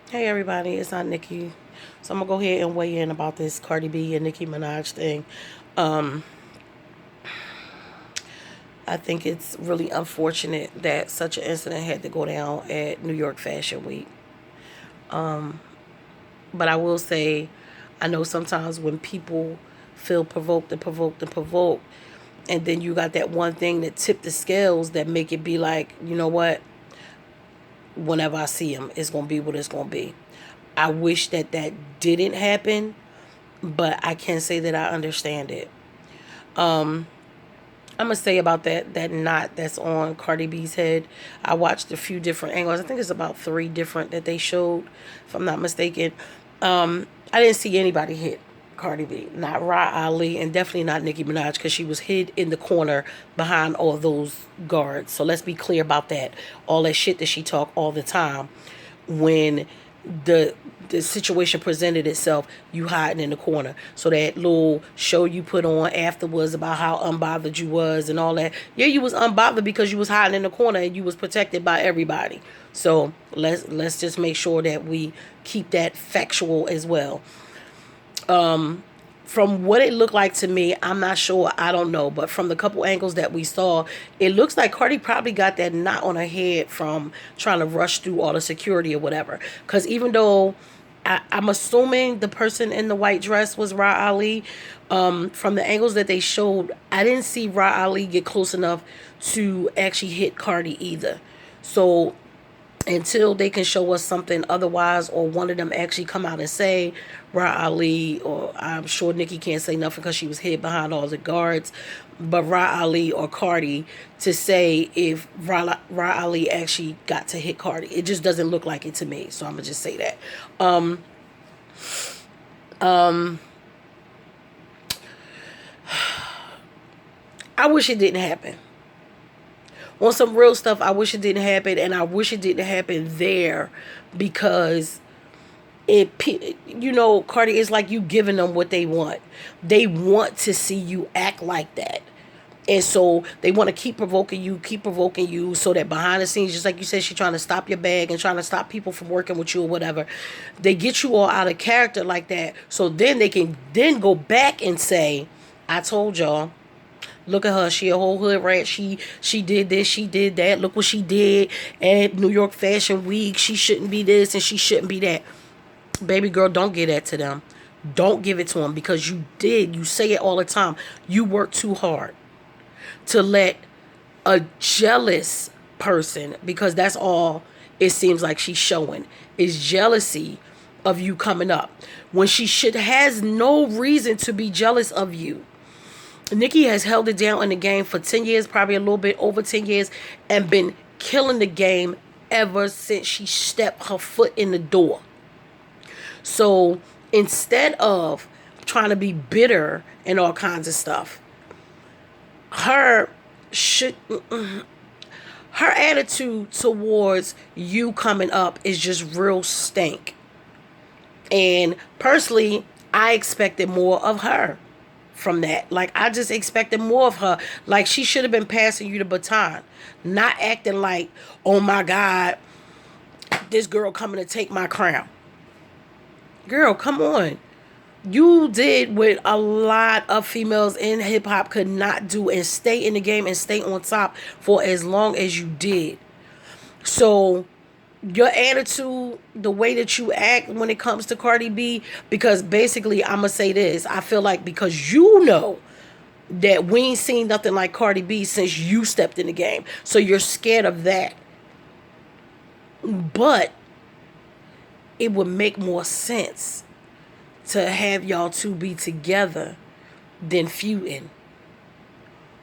Hey everybody, it's not Nikki. So I'm gonna go ahead and weigh in about this Cardi B and Nicki Minaj thing. Um, I think it's really unfortunate that such an incident had to go down at New York Fashion Week. But I will say, I know sometimes when people feel provoked and provoked and provoked, and then you got that one thing that tip the scales that make it be like, you know what? Whenever I see him, it's gonna be what it's gonna be. I wish that that didn't happen, but I can say that I understand it. I'm gonna say about that knot that's on Cardi B's head. I watched a few different angles. I think it's about three different that they showed, if I'm not mistaken. I didn't see anybody hit Cardi B, not Ra Ali, and definitely not Nicki Minaj because she was hid in the corner behind all those guards. So let's be clear about that. All that shit that she talk all the time when the the situation presented itself, you hiding in the corner. So that little show you put on afterwards about how unbothered you was and all that. Yeah, you was unbothered because you was hiding in the corner and you was protected by everybody. So let's just make sure that we keep that factual as well. From what it looked like to me, I'm not sure. I don't know. But from the couple angles that we saw, it looks like Cardi probably got that knot on her head from trying to rush through all the security or whatever. Because even though I'm assuming the person in the white dress was Ra Ali, from the angles that they showed, I didn't see Ra Ali get close enough to actually hit Cardi either. So until they can show us something otherwise, or one of them actually come out and say Ra Ali, or I'm sure Nicki can't say nothing because she was hid behind all the guards, but Ra Ali or Cardi to say if Ra Ali actually got to hit Cardi. It just doesn't look like it to me, so I'm gonna just say that. I wish it didn't happen. On some real stuff, I wish it didn't happen, and I wish it didn't happen there because it, Cardi, is like you giving them what they want. They want to see you act like that. And so they want to keep provoking you, so that behind the scenes, just like you said, she's trying to stop your bag and trying to stop people from working with you or whatever. They get you all out of character like that, so then they can then go back and say, I told y'all. Look at her. She a whole hood rat. She did this. She did that. Look what she did at New York Fashion Week. She shouldn't be this and she shouldn't be that. Baby girl, don't give that to them. Don't give it to them because you did. You say it all the time. You work too hard to let a jealous person, because that's all it seems like she's showing, is jealousy of you coming up when she should has no reason to be jealous of you. Nicki has held it down in the game for 10 years, probably a little bit over 10 years, and been killing the game ever since she stepped her foot in the door. So instead of trying to be bitter and all kinds of stuff, her should her attitude towards you coming up is just real stank. And personally, I expected more of her from that. Like, I just expected more of her. Like, she should have been passing you the baton, not acting like, oh my God, this girl coming to take my crown. Girl, come on. You did what a lot of females in hip hop could not do and stay in the game and stay on top for as long as you did. So your attitude, the way that you act when it comes to Cardi B, because basically I'm gonna say this, I feel like because you know that we ain't seen nothing like Cardi B since you stepped in the game, so you're scared of that. But it would make more sense to have y'all two be together than feuding.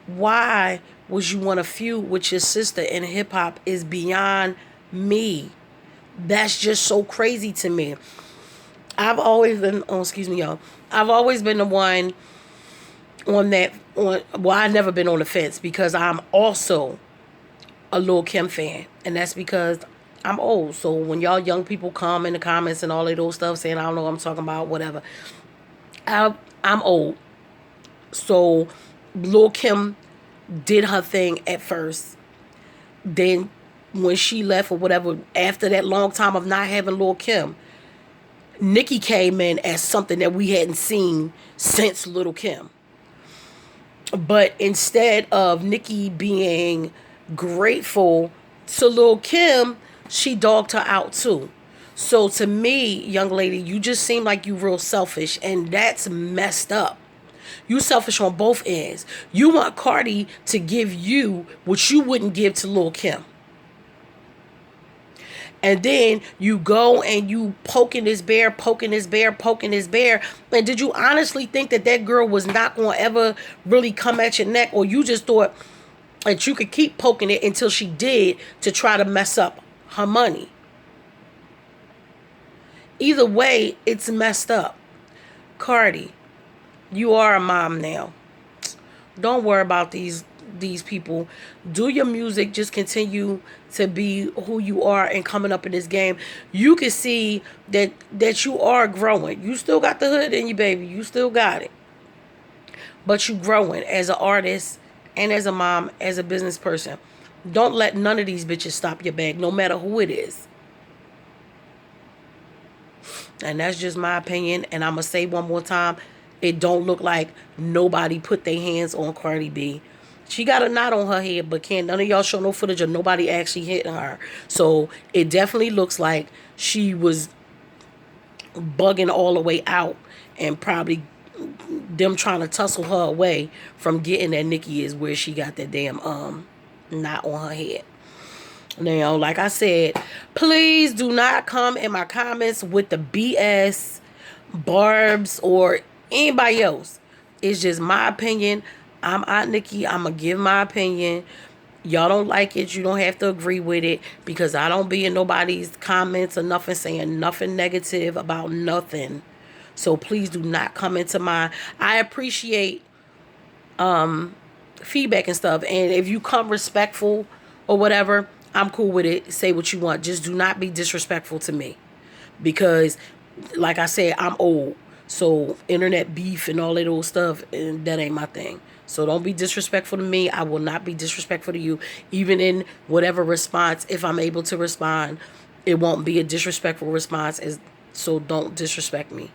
Why would you want to feud with your sister in hip hop is beyond me. That's just so crazy to me. I've always been, oh, excuse me, y'all. I've always been the one on that, well, I've never been on the fence because I'm also a Lil Kim fan. And that's because I'm old. So when y'all young people come in the comments and all of those stuff saying, I don't know what I'm talking about, whatever, I'm old. So Lil Kim did her thing at first. Then when she left or whatever, after that long time of not having Lil Kim, Nicki came in as something that we hadn't seen since Little Kim. But instead of Nicki being grateful to Lil Kim, she dogged her out too. So to me, young lady, you just seem like you real selfish, and that's messed up. You selfish on both ends. You want Cardi to give you what you wouldn't give to Lil Kim. And then you go and you poking this bear, poking this bear, poking this bear. And did you honestly think that that girl was not going to ever really come at your neck? Or you just thought that you could keep poking it until she did to try to mess up her money? Either way, it's messed up. Cardi, you are a mom now. Don't worry about these people. Do your music. Just continue to be who you are and coming up in this game. You can see that you are growing. You still got the hood in you, baby. You still got it. But you growing as an artist and as a mom, as a business person. Don't let none of these bitches stop your bag, no matter who it is. And that's just my opinion. And I'm going to say one more time, it don't look like nobody put their hands on Cardi B. She got a knot on her head, but can't none of y'all show no footage of nobody actually hitting her. So it definitely looks like she was bugging all the way out, and probably them trying to tussle her away from getting that Nicki is where she got that damn knot on her head. Now, like I said, please do not come in my comments with the BS, Barbs, or anybody else. It's just my opinion. I'm Aunt Nicki. I'm going to give my opinion. Y'all don't like it. You don't have to agree with it, because I don't be in nobody's comments or nothing saying nothing negative about nothing. So please do not come into my... I appreciate feedback and stuff. And if you come respectful or whatever, I'm cool with it. Say what you want. Just do not be disrespectful to me. Because, like I said, I'm old. So internet beef and all that old stuff, and that ain't my thing. So don't be disrespectful to me. I will not be disrespectful to you. Even in whatever response, if I'm able to respond, it won't be a disrespectful response. So don't disrespect me.